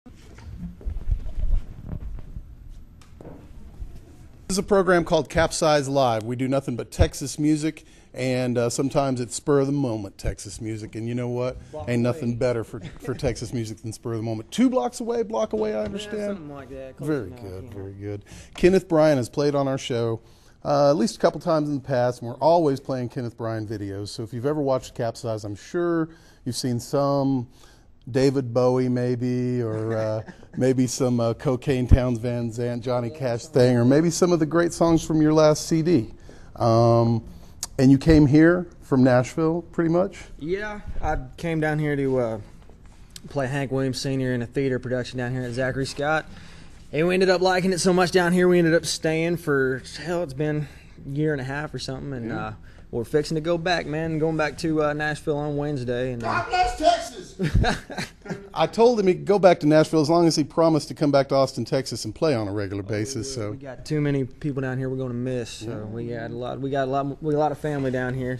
This is a program called CapZeyeZ Live. We do nothing but Texas music, and sometimes it's spur of the moment Texas music. And you know what? Ain't nothing better for Texas music than spur of the moment. 2 blocks away, block away, I understand. Yeah, something like that. Very good, very good. Kenneth Brian has played on our show at least a couple times in the past, and we're always playing Kenneth Brian videos. So if you've ever watched CapZeyeZ, I'm sure you've seen some David Bowie maybe, or maybe some Cocaine Towns Van Zandt, Johnny Cash thing, or maybe some of the great songs from your last CD. And you came here from Nashville, pretty much? Yeah, I came down here to play Hank Williams Sr. in a theater production down here at Zachary Scott. And we ended up liking it so much down here, we ended up staying for, hell, it's been a year and a half or something. And we're fixing to go back, man. Going back to Nashville on Wednesday. And God bless Texas! I told him he could go back to Nashville as long as he promised to come back to Austin, Texas, and play on a regular basis. So we got too many people down here we're going to miss. So we got a lot of family down here.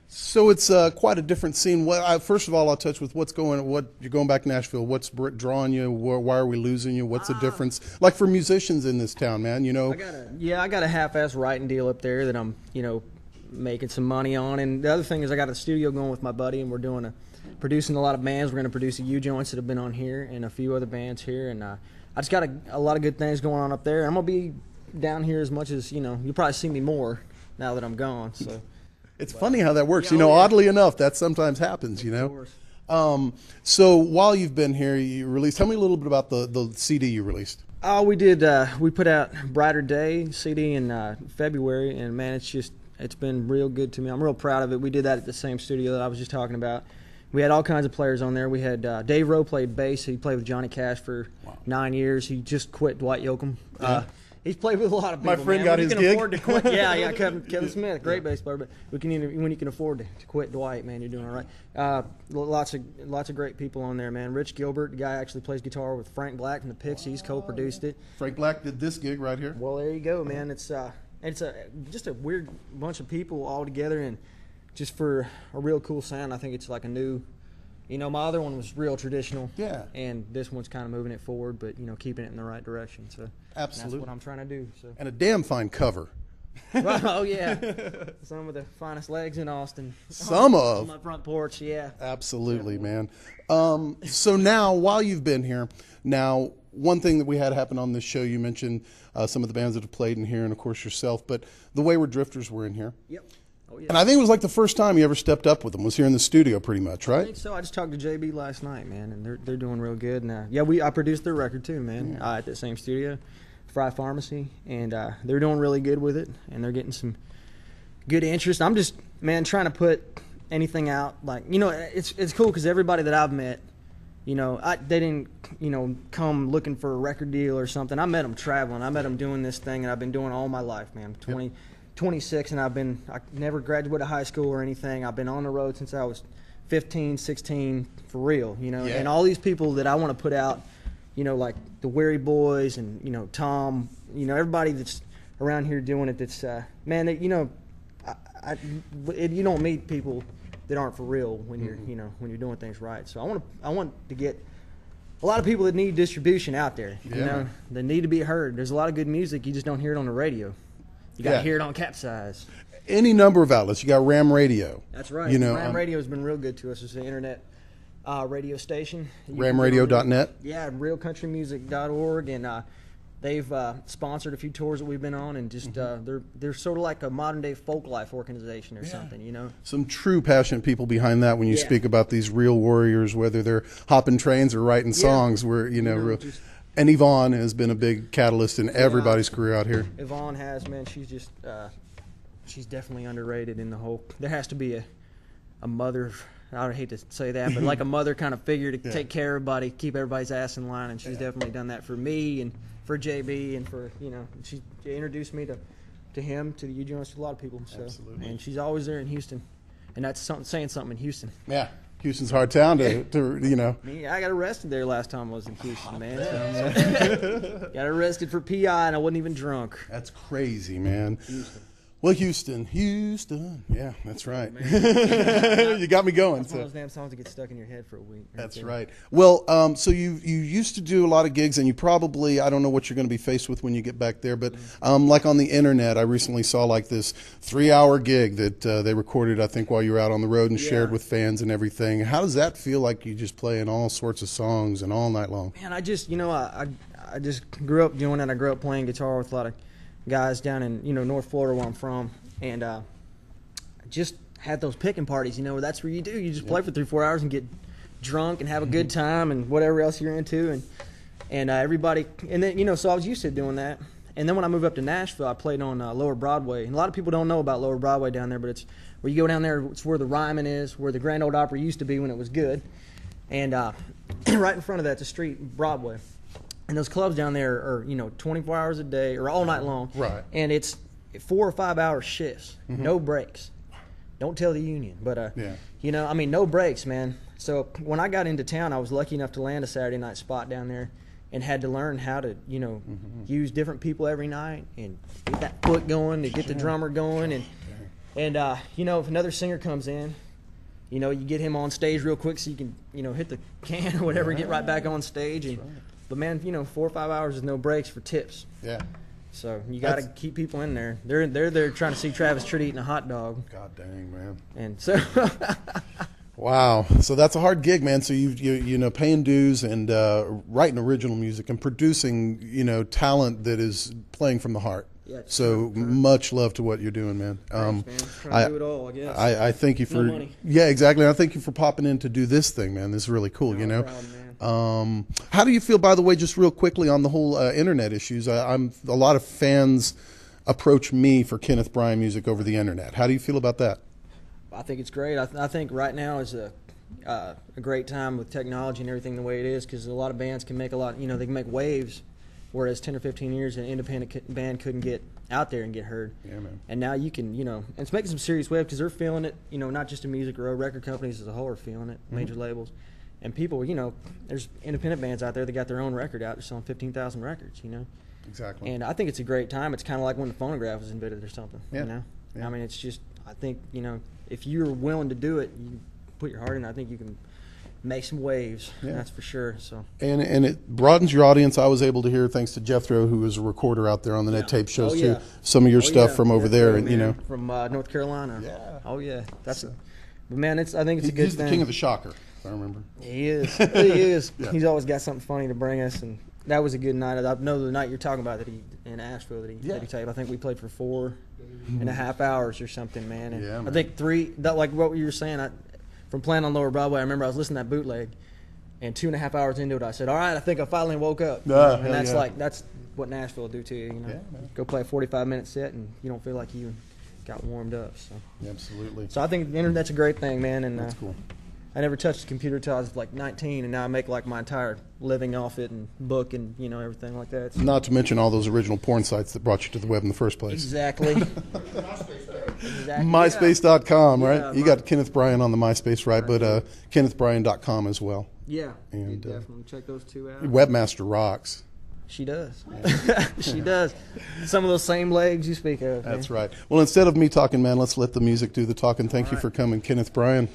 So it's quite a different scene. First of all, I'll touch with what you're going back to Nashville. What's drawing you? Why are we losing you? What's the difference? Like for musicians in this town, man, you know. I got a half-ass writing deal up there that I'm, making some money on. And the other thing is I got a studio going with my buddy, and we're producing a lot of bands. We're going to produce a U-Joints that have been on here and a few other bands here. And I just got a lot of good things going on up there. I'm going to be down here as much as, you'll probably see me more now that I'm gone. So it's funny how that works. Oddly enough, that sometimes happens, So while you've been here, tell me a little bit about the CD you released. We put out Brighter Day CD in February, and man, it's been real good to me. I'm real proud of it. We did that at the same studio that I was just talking about. We had all kinds of players on there. We had Dave Rowe played bass. He played with Johnny Cash for 9 years. He just quit Dwight Yoakam. He's played with a lot of people. My friend man. got his gig. Afford to quit, Kevin Smith, great bass player. But when you can afford to quit Dwight, man, you're doing all right. Lots of great people on there, man. Rich Gilbert, the guy actually plays guitar with Frank Black from the Pixies, co-produced it. Frank Black did this gig right here. Well, there you go, man. It's just a weird bunch of people all together, and just for a real cool sound. I think it's like a new, my other one was real traditional, and this one's kind of moving it forward, but keeping it in the right direction. So absolutely, that's what I'm trying to do. So and a damn fine cover. Oh yeah, some of the finest legs in Austin. On my front porch, yeah. Absolutely, man. So now, while you've been here, one thing that we had happen on this show, you mentioned some of the bands that have played in here, and of course yourself, but the Wayward Drifters were in here. Yep. Oh, yeah. And I think it was like the first time you ever stepped up with them was here in the studio, pretty much, right? I think so. I just talked to JB last night, man, and they're doing real good. And I produced their record too, man, at the same studio, Fry Pharmacy, and they're doing really good with it, and they're getting some good interest. I'm just, man, trying to put anything out, like, it's cool because everybody that I've met, they didn't, come looking for a record deal or something. I met them traveling. I met them doing this thing, and I've been doing it all my life, man. 26, and I never graduated high school or anything. I've been on the road since I was 15, 16, for real, And all these people that I want to put out, like the Weary Boys and, Tom, everybody that's around here doing it that's, man, you don't meet people that aren't for real when you're when you're doing things right. So I want to get a lot of people that need distribution out there. They need to be heard. There's a lot of good music, you just don't hear it on the radio. You got to hear it on CapZeyeZ. Any number of outlets. You got Ram Radio. That's right. Ram Radio has been real good to us. It's an internet radio station. RamRadio.net. Yeah, realcountrymusic.org, and they've sponsored a few tours that we've been on, and just they're sort of like a modern day folk life organization or something, Some true passionate people behind that when you speak about these real warriors, whether they're hopping trains or writing songs, where real. And Yvonne has been a big catalyst in everybody's career out here. Yvonne has, man. She's just she's definitely underrated in the whole. There has to be a mother. I hate to say that, but like a mother kind of figure to take care of everybody, keep everybody's ass in line, and she's definitely done that for me and for JB and for she introduced me to him, to the U-Joints, to a lot of people. So, absolutely. And she's always there in Houston, and that's saying something in Houston. Yeah. Houston's a hard town to Me, I got arrested there last time I was in Houston, man. So, got arrested for PI, and I wasn't even drunk. That's crazy, man. Houston. Well, Houston. Yeah, that's right. You got me going. That's one of those damn songs that get stuck in your head for a week. That's right. Well, so you used to do a lot of gigs, and you probably, I don't know what you're going to be faced with when you get back there, but like on the internet, I recently saw like this 3-hour gig that they recorded, I think, while you were out on the road and shared with fans and everything. How does that feel like you just playing all sorts of songs and all night long? Man, I just, I just grew up doing that. I grew up playing guitar with a lot of guys down in North Florida where I'm from, and I just had those picking parties, where that's where you do. You just play for 3-4 hours and get drunk and have a good time and whatever else you're into, and everybody, and then so I was used to doing that. And then when I moved up to Nashville, I played on Lower Broadway, and a lot of people don't know about Lower Broadway down there, but it's where you go down there. It's where the Ryman is, where the Grand Ole Opry used to be when it was good, and right in front of that's a street, Broadway. And those clubs down there are, 24 hours a day or all night long. Right. And it's 4 or 5 hour shifts, no breaks. Don't tell the union, but no breaks, man. So when I got into town, I was lucky enough to land a Saturday night spot down there, and had to learn how to, use different people every night and get that foot going, to get the drummer going, and if another singer comes in, you get him on stage real quick so you can, hit the can or whatever, and get right back on stage. And but man, 4 or 5 hours is no breaks for tips. Yeah. So you got to keep people in there. They're there trying to see Travis Tritt eating a hot dog. God dang, man. And so. Wow. So that's a hard gig, man. So you paying dues and writing original music and producing talent that is playing from the heart. Yeah, so much love to what you're doing, man. Thanks, man. Trying to do it all, I guess. I thank you for money. Yeah, exactly. I thank you for popping in to do this thing, man. This is really cool. Proud, man. How do you feel, by the way, just real quickly on the whole internet issues? I'm a lot of fans approach me for Kenneth Brian music over the internet. How do you feel about that? I think it's great. I think right now is a great time with technology and everything the way it is, because a lot of bands can make they can make waves. Whereas 10 or 15 years, an independent band couldn't get out there and get heard. Yeah, man. And now you can, and it's making some serious waves because they're feeling it, not just in music or record companies as a whole are feeling it, major labels. And people, there's independent bands out there that got their own record out. They're selling 15,000 records, Exactly. And I think it's a great time. It's kind of like when the phonograph was invented or something, Yeah. I mean, it's just, I think, if you're willing to do it, you put your heart in it, I think you can make some waves, that's for sure. So and it broadens your audience. I was able to hear, thanks to Jethro, who was a recorder out there on the Net Tape shows too, some of your stuff from over there, and from North Carolina. Yeah. Oh yeah, that's. But man, I think it's a good He's thing. the king of the shocker, if I remember. He is. He is. Yeah. He's always got something funny to bring us, and that was a good night. I know the night you're talking about that he in Asheville that he taped. I think we played for 4.5 hours or something, man. And man. I think 3. Like what you were saying. From playing on Lower Broadway, I remember I was listening to that bootleg, and 2.5 hours into it, I said, "All right, I think I finally woke up." And that's what Nashville will do to you. Go play a 45-minute set, and you don't feel like you got warmed up. So absolutely. So I think the internet's a great thing, man. And that's cool. I never touched a computer until I was like 19, and now I make like my entire living off it and book and everything like that. So. Not to mention all those original porn sites that brought you to the web in the first place. Exactly. MySpace.com, right? Yeah, you got Kenneth Brian on the MySpace, right? But KennethBrian.com as well. Yeah, and definitely check those two out. Webmaster rocks. She does. She does. Some of those same legs you speak of. That's right. Well, instead of me talking, man, let's let the music do the talking. Thank you for coming, Kenneth Brian.